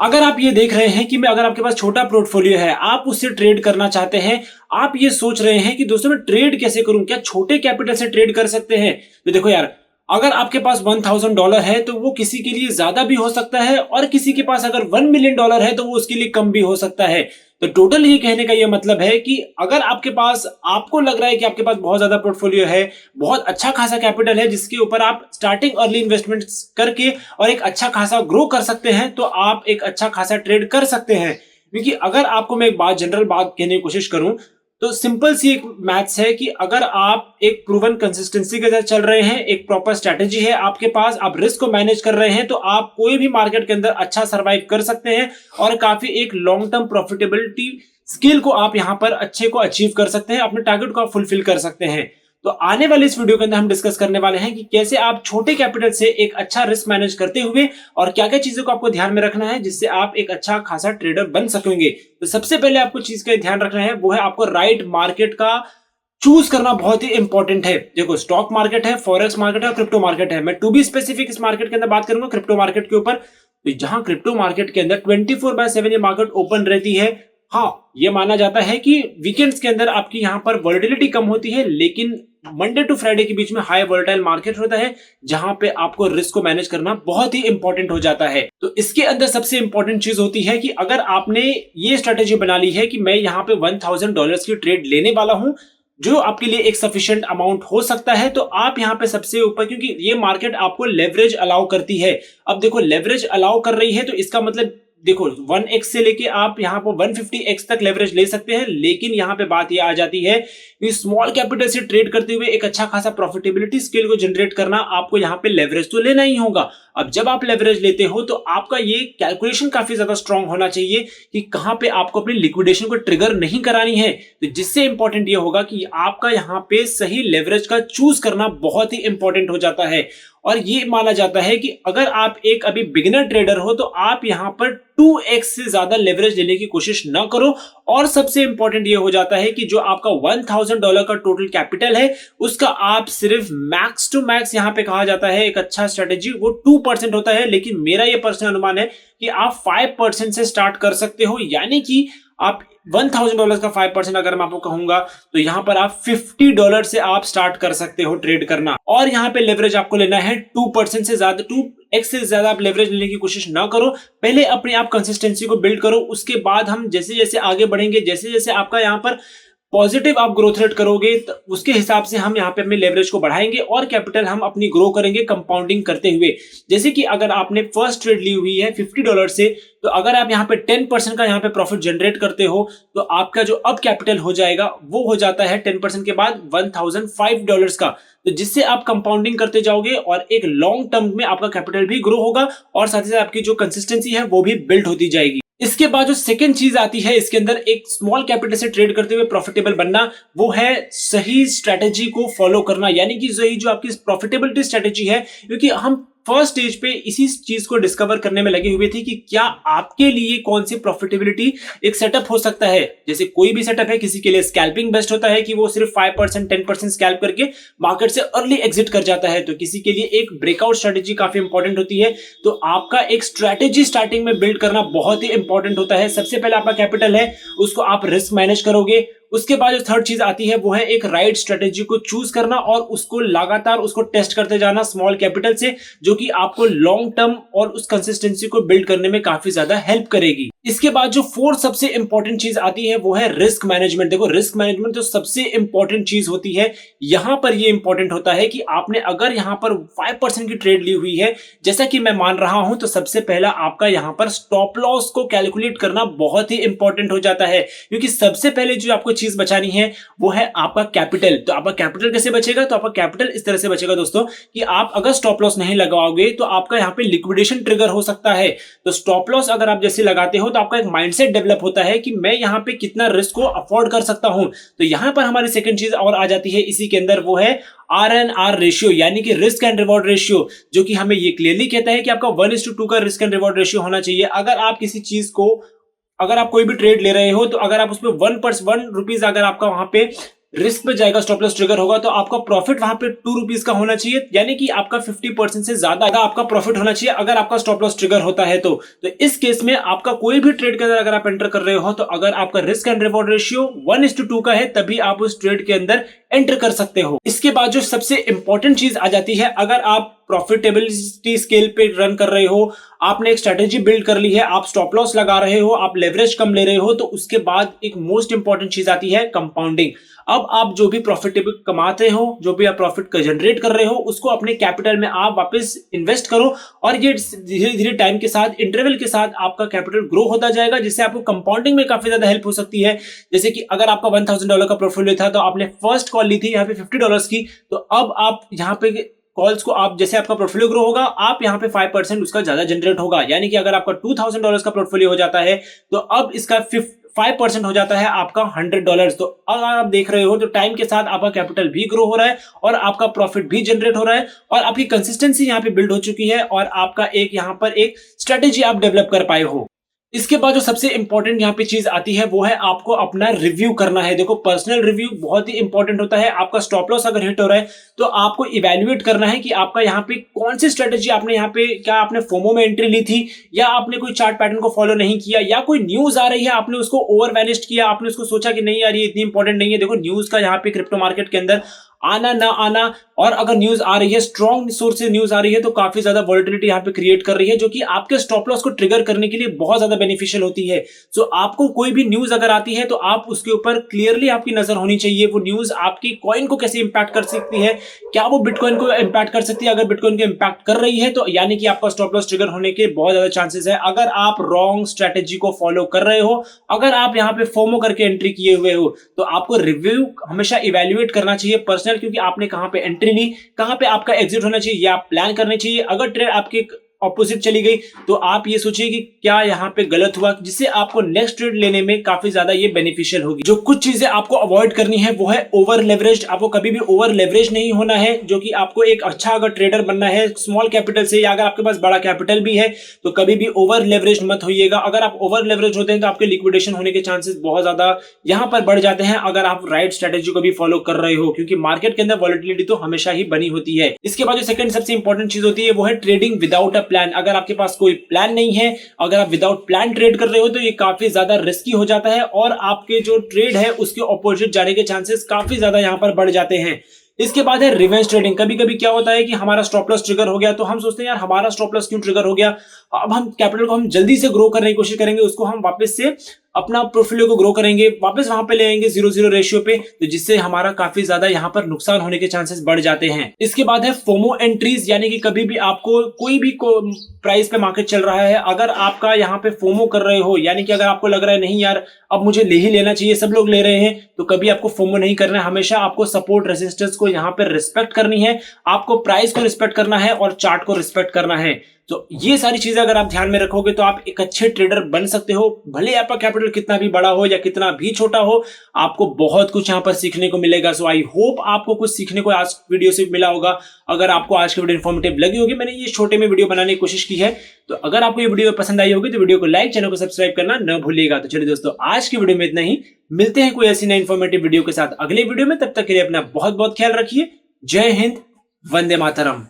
अगर आप ये देख रहे हैं कि मैं अगर आपके पास छोटा पोर्टफोलियो है, आप उससे ट्रेड करना चाहते हैं, आप ये सोच रहे हैं कि दोस्तों मैं ट्रेड कैसे करूं, क्या छोटे कैपिटल से ट्रेड कर सकते हैं? तो देखो यार, अगर आपके पास $1000 है तो वो किसी के लिए ज्यादा भी हो सकता है और किसी के पास अगर $1 मिलियन है तो वो उसके लिए कम भी हो सकता है। तो टोटल ये कहने का ये मतलब है कि अगर आपके पास, आपको लग रहा है कि आपके पास बहुत ज्यादा पोर्टफोलियो है, बहुत अच्छा खासा कैपिटल है जिसके ऊपर आप स्टार्टिंग अर्ली इन्वेस्टमेंट करके और एक अच्छा खासा ग्रो कर सकते हैं, तो आप एक अच्छा खासा ट्रेड कर सकते हैं। क्योंकि अगर आपको मैं एक बात, जनरल बात कहने की कोशिश करूं, तो सिंपल सी एक मैथ्स है कि अगर आप एक प्रूवन कंसिस्टेंसी के साथ चल रहे हैं, एक प्रॉपर स्ट्रेटेजी है आपके पास, आप रिस्क को मैनेज कर रहे हैं, तो आप कोई भी मार्केट के अंदर अच्छा सर्वाइव कर सकते हैं और काफी एक लॉन्ग टर्म प्रॉफिटेबिलिटी स्किल को आप यहां पर अच्छे को अचीव कर सकते हैं, अपने टारगेट को आप फुलफिल कर सकते हैं। तो आने वाले इस वीडियो के अंदर हम डिस्कस करने वाले हैं कि कैसे आप छोटे कैपिटल से एक अच्छा रिस्क मैनेज करते हुए और क्या क्या चीजों को आपको ध्यान में रखना है जिससे आप एक अच्छा खासा ट्रेडर बन सकेंगे। तो सबसे पहले आपको चीज का ध्यान रखना है, वो है आपको राइट मार्केट का चूज करना बहुत ही इंपॉर्टेंट है। देखो, स्टॉक मार्केट है, फॉरेक्स मार्केट है और क्रिप्टो मार्केट है। मैं टू बी स्पेसिफिक इस मार्केट के अंदर बात करूंगा, क्रिप्टो मार्केट के ऊपर। तो जहां क्रिप्टो मार्केट के अंदर 24/7 ये मार्केट ओपन रहती है। हाँ, ये माना जाता है कि वीकेंड्स के अंदर आपकी यहां पर वॉलेटिलिटी कम होती है, लेकिन मंडे टू फ्राइडे के बीच में हाई वोलेटाइल मार्केट होता है जहां पे आपको रिस्क को मैनेज करना बहुत ही इंपॉर्टेंट हो जाता है। तो इसके अंदर सबसे इंपॉर्टेंट चीज होती है कि अगर आपने ये स्ट्रेटेजी बना ली है कि मैं यहां पे $1000 की ट्रेड लेने वाला हूं, जो आपके लिए एक सफिशिएंट अमाउंट हो सकता है, तो आप यहां पे सबसे ऊपर, क्योंकि ये मार्केट आपको लेवरेज अलाउ करती है। अब देखो, लेवरेज अलाउ कर रही है तो इसका मतलब देखो 1x से लेके आप यहां पर 150x तक लेवरेज ले सकते हैं, लेकिन यहां पे बात ये आ जाती है कि स्मॉल कैपिटल से ट्रेड करते हुए एक अच्छा खासा प्रॉफिटेबिलिटी स्किल को जनरेट करना, आपको यहां पे लेवरेज तो लेना ही होगा। अब जब आप लेवरेज लेते हो तो आपका ये कैलकुलेशन काफी ज्यादा स्ट्रांग होना चाहिए कि कहां पे आपको अपनी लिक्विडेशन को ट्रिगर नहीं करानी है। तो जिससे इंपॉर्टेंट ये होगा कि आपका यहां पे सही लेवरेज का चूज करना बहुत ही इंपॉर्टेंट हो जाता है। और ये माना जाता है कि अगर आप एक अभी बिगिनर ट्रेडर हो तो आप यहां पर 2x से ज्यादा लेवरेज लेने की कोशिश ना करो। और सबसे इंपॉर्टेंट ये हो जाता है कि जो आपका $1000 का टोटल कैपिटल है, उसका आप सिर्फ मैक्स टू मैक्स, यहां पे कहा जाता है एक अच्छा स्ट्रेटेजी वो 2% होता है, लेकिन मेरा ये पर्सनल अनुमान है कि आप 5% से स्टार्ट कर सकते हो। यानी कि आप $1000 का 5% अगर मैं आपको कहूंगा तो यहां पर आप $50 से आप स्टार्ट कर सकते हो ट्रेड करना। और यहां पे लेवरेज आपको लेना है 2% से ज्यादा, 2x से ज्यादा आप लेवरेज लेने की कोशिश ना करो। पहले अपने आप कंसिस्टेंसी को बिल्ड करो, उसके बाद हम जैसे जैसे आगे बढ़ेंगे, जैसे जैसे आपका यहां पर पॉजिटिव आप ग्रोथ रेट करोगे, तो उसके हिसाब से हम यहाँ पे अपने लेवरेज को बढ़ाएंगे और कैपिटल हम अपनी ग्रो करेंगे कंपाउंडिंग करते हुए। जैसे कि अगर आपने फर्स्ट ट्रेड ली हुई है $50 से, तो अगर आप यहाँ पे 10% का यहाँ पे प्रॉफिट जनरेट करते हो, तो आपका जो अब कैपिटल हो जाएगा वो हो जाता है 10% के बाद $1005 का। तो जिससे आप कंपाउंडिंग करते जाओगे और एक लॉन्ग टर्म में आपका कैपिटल भी ग्रो होगा और साथ ही साथ आपकी जो कंसिस्टेंसी है वो भी बिल्ड होती जाएगी। इसके बाद जो सेकंड चीज आती है इसके अंदर एक स्मॉल कैपिटल से ट्रेड करते हुए प्रॉफिटेबल बनना, वो है सही स्ट्रेटेजी को फॉलो करना। यानी कि सही जो आपकी प्रॉफिटेबिलिटी स्ट्रेटेजी है, क्योंकि हम फर्स्ट स्टेज पे इसी चीज को डिस्कवर करने में लगे हुए थे कि क्या आपके लिए कौन सी प्रॉफिटेबिलिटी एक सेटअप हो सकता है। जैसे कोई भी सेटअप है, किसी के लिए स्कैल्पिंग बेस्ट होता है कि वो सिर्फ 5% 10% स्कैल्प करके मार्केट से अर्ली एग्जिट कर जाता है, तो किसी के लिए एक ब्रेकआउट स्ट्रेटेजी काफी इंपॉर्टेंट होती है। तो आपका एक स्ट्रेटेजी स्टार्टिंग में बिल्ड करना बहुत ही इंपॉर्टेंट होता है। सबसे पहले आपका कैपिटल है, उसको आप रिस्क मैनेज करोगे। उसके बाद जो थर्ड चीज आती है वो है एक राइट स्ट्रेटेजी को चूज करना और उसको लगातार उसको टेस्ट करते जाना स्मॉल कैपिटल से, जो कि आपको लॉन्ग टर्म और उस कंसिस्टेंसी को बिल्ड करने में काफी ज्यादा हेल्प करेगी। इसके बाद जो फोर्थ सबसे इंपॉर्टेंट चीज आती है वो है रिस्क मैनेजमेंट। देखो, रिस्क मैनेजमेंट जो सबसे इंपॉर्टेंट चीज होती है, यहां पर ये इंपॉर्टेंट होता है कि आपने अगर यहां पर 5% की ट्रेड ली हुई है, जैसा कि मैं मान रहा हूं, तो सबसे पहला आपका यहां पर स्टॉप लॉस को कैलकुलेट करना बहुत ही इंपॉर्टेंट हो जाता है। क्योंकि सबसे पहले जो आपको चीज बचानी है वो है आपका कैपिटल। तो आपका कैपिटल कैसे बचेगा? तो आपका कैपिटल इस तरह से बचेगा दोस्तों कि आप अगर स्टॉप लॉस नहीं लगाओगे तो आपका यहां पे लिक्विडेशन ट्रिगर हो सकता है। तो स्टॉप लॉस अगर आप जैसे लगाते हो तो आपका एक माइंडसेट डेवलप होता है कि मैं यहां पे कितना रिस्क को अफोर्ड कर सकता हूं। तो यहां पर हमारी सेकंड चीज और आ जाती है इसी के अंदर, वो है RNR रेशियो, यानी कि रिस्क एंड रिवॉर्ड रेशियो, जो कि हमें ये क्लियरली कहता है कि आपका 1:2 का रिस्क एंड रिवॉर्ड रेशियो होना चाहिए। अगर आप किसी चीज को, अगर आप कोई भी ट्रेड ले रहे हो, तो अगर आप उसमें 1 रुपीज अगर आपका वहां पे रिस्क पे जाएगा, स्टॉप लॉस ट्रिगर होगा, तो आपका प्रॉफिट वहां पे 2 रुपीज का होना चाहिए, यानी कि आपका 50% से ज्यादा आपका प्रॉफिट होना चाहिए अगर आपका स्टॉप लॉस ट्रिगर होता है तो इस केस में आपका कोई भी ट्रेड के अंदर अगर आप एंटर कर रहे हो, तो अगर आपका रिस्क एंड रिवॉर्ड रेशियो 1:2 का है, तभी आप उस ट्रेड के अंदर एंटर कर सकते हो। इसके बाद जो सबसे इंपॉर्टेंट चीज आ जाती है, अगर आप प्रॉफिटेबिलिटी स्केल पे रन कर रहे हो, आपने एक स्ट्रेटेजी बिल्ड कर ली है, आप स्टॉप लॉस लगा रहे हो, आप लेवरेज कम ले रहे हो, तो उसके बाद एक मोस्ट इंपॉर्टेंट चीज आती है कंपाउंडिंग। अब आप जो भी प्रॉफिटेबल कमाते हो, जो भी आप प्रॉफिट जनरेट कर रहे हो, उसको अपने कैपिटल में आप वापस इन्वेस्ट करो, और ये धीरे धीरे टाइम के साथ, इंटरवल के साथ आपका कैपिटल ग्रो होता जाएगा, जिससे आपको कंपाउंडिंग में काफी ज्यादा हेल्प हो सकती है। जैसे कि अगर आपका $1000 का पोर्टफोलियो था, तो आपने फर्स्ट कॉल ली थी यहाँ पे $50 की, तो अब आप यहाँ पे कॉल्स को, आप जैसे आपका पोर्टफोलियो ग्रो होगा, आप यहाँ पे 5% उसका ज्यादा जनरेट होगा, यानी कि अगर आपका $2000 का पोर्टफोलियो हो जाता है, तो अब इसका 5% हो जाता है आपका $100। तो अगर आप देख रहे हो, तो टाइम के साथ आपका कैपिटल भी ग्रो हो रहा है और आपका प्रॉफिट भी जनरेट हो रहा है, और आपकी कंसिस्टेंसी यहाँ पे बिल्ड हो चुकी है, और आपका एक यहाँ पर एक स्ट्रेटेजी आप डेवलप कर पाए हो। इसके बाद जो सबसे इंपॉर्टेंट यहाँ पे चीज आती है, वो है आपको अपना रिव्यू करना है। देखो, पर्सनल रिव्यू बहुत ही इंपॉर्टेंट होता है। आपका स्टॉप लॉस अगर हिट हो रहा है, तो आपको इवेल्युएट करना है कि आपका यहाँ पे कौन सी स्ट्रेटेजी आपने यहाँ पे, क्या आपने फोमो में एंट्री ली थी, या आपने कोई चार्ट पैटर्न को फॉलो नहीं किया, या कोई न्यूज आ रही है आपने उसको ओवर वैलिड किया, आपने उसको सोचा कि नहीं यार ये इतनी इंपॉर्टेंट नहीं है। देखो, न्यूज का यहाँ पे क्रिप्टो मार्केट के अंदर आना ना आना, और अगर न्यूज आ रही है, स्ट्रॉन्ग सोर्स से न्यूज आ रही है, तो काफी ज्यादा वॉलेटिलिटी यहाँ पे क्रिएट कर रही है, जो कि आपके स्टॉप लॉस को ट्रिगर करने के लिए बहुत ज्यादा बेनिफिशियल होती है। सो आपको कोई भी न्यूज अगर आती है, तो आप उसके ऊपर क्लियरली आपकी नजर होनी चाहिए। वो न्यूज आपकी कॉइन को कैसे इंपैक्ट कर सकती है, क्या वो बिटकॉइन को इंपैक्ट कर सकती है? अगर बिटकॉइन को इंपैक्ट कर रही है, तो यानी कि आपका स्टॉप लॉस ट्रिगर होने के बहुत ज्यादा चांसेस है। अगर आप रॉन्ग स्ट्रेटेजी को फॉलो कर रहे हो, अगर आप यहाँ पे फोमो करके एंट्री किए हुए हो, तो आपको रिव्यू हमेशा इवेल्युएट करना चाहिए पर्सनल, क्योंकि आपने कहां पे एंट्री ली, कहां पे आपका एग्जिट होना चाहिए, या आप प्लान करने चाहिए। अगर ट्रेड आपके ऑपोजिट चली गई, तो आप ये सोचिए कि क्या यहाँ पे गलत हुआ, जिससे आपको नेक्स्ट ट्रेड लेने में काफी ज्यादा ये बेनिफिशियल होगी। जो कुछ चीजें आपको अवॉइड करनी है, वो है ओवर लेवरेज। आपको कभी भी ओवर लेवरेज नहीं होना है, जो कि आपको एक अच्छा अगर ट्रेडर बनना है स्मॉल कैपिटल से, या अगर आपके पास बड़ा कैपिटल भी है, तो कभी भी ओवर लेवरेज मत होइएगा। अगर आप ओवर लेवरेज होते हैं, तो आपके लिक्विडेशन होने के चांसेस बहुत ज्यादा यहाँ पर बढ़ जाते हैं, अगर आप राइट स्ट्रेटेजी को भी फॉलो कर रहे हो, क्योंकि मार्केट के अंदर वॉलेटिलिटी तो हमेशा ही बनी होती है। इसके बाद जो सेकंड सबसे इंपॉर्टेंट चीज होती है, वो है ट्रेडिंग विदाउट अ प्लान। अगर आपके पास कोई प्लान नहीं है, अगर आप विदाउट प्लान ट्रेड कर रहे हो, तो ये काफी ज्यादा रिस्की हो जाता है, और आपके जो ट्रेड है उसके ऑपोजिट जाने के चांसेस काफी ज्यादा यहां पर बढ़ जाते हैं। इसके बाद है रिवेंज ट्रेडिंग। कभी कभी क्या होता है कि हमारा स्टॉप लॉस ट्रिगर हो गया, तो हम सोचते हैं यार हमारा स्टॉप लॉस क्यों ट्रिगर हो गया, अब हम कैपिटल को हम जल्दी से ग्रो करने की कोशिश करेंगे, उसको हम वापस से अपना पोर्टफोलियो को ग्रो करेंगे, वापस वहां पे ले आएंगे 0-0 रेशियो पे, तो जिससे हमारा काफी ज्यादा यहाँ पर नुकसान होने के चांसेस बढ़ जाते हैं। इसके बाद है फोमो एंट्रीज, यानी कि कभी भी आपको कोई भी प्राइस पे मार्केट चल रहा है, अगर आपका यहाँ पे फोमो कर रहे हो, यानी कि अगर आपको लग रहा है नहीं यार अब मुझे ले ही लेना चाहिए, सब लोग ले रहे हैं, तो कभी आपको फोमो नहीं करना है। हमेशा आपको सपोर्ट रेजिस्टेंस को यहाँ पे रिस्पेक्ट करनी है, आपको प्राइस को रिस्पेक्ट करना है, और चार्ट को रिस्पेक्ट करना है। तो ये सारी चीजें अगर आप ध्यान में रखोगे, तो आप एक अच्छे ट्रेडर बन सकते हो। भले आपका कैपिटल कितना भी बड़ा हो या कितना भी छोटा हो, आपको बहुत कुछ यहाँ पर सीखने को मिलेगा। सो आई होप आपको कुछ सीखने को आज वीडियो से मिला होगा। अगर आपको आज की वीडियो इन्फॉर्मेटिव लगी होगी, मैंने ये छोटे में वीडियो बनाने की कोशिश की है, तो अगर आपको ये वीडियो पसंद आई होगी, तो वीडियो को लाइक, चैनल को सब्सक्राइब करना न भूलिएगा। तो चलिए दोस्तों, आज की वीडियो में इतना ही। मिलते हैं कोई ऐसी नई इन्फॉर्मेटिव वीडियो के साथ अगले वीडियो में। तब तक के लिए अपना बहुत बहुत ख्याल रखिए। जय हिंद, वंदे मातरम।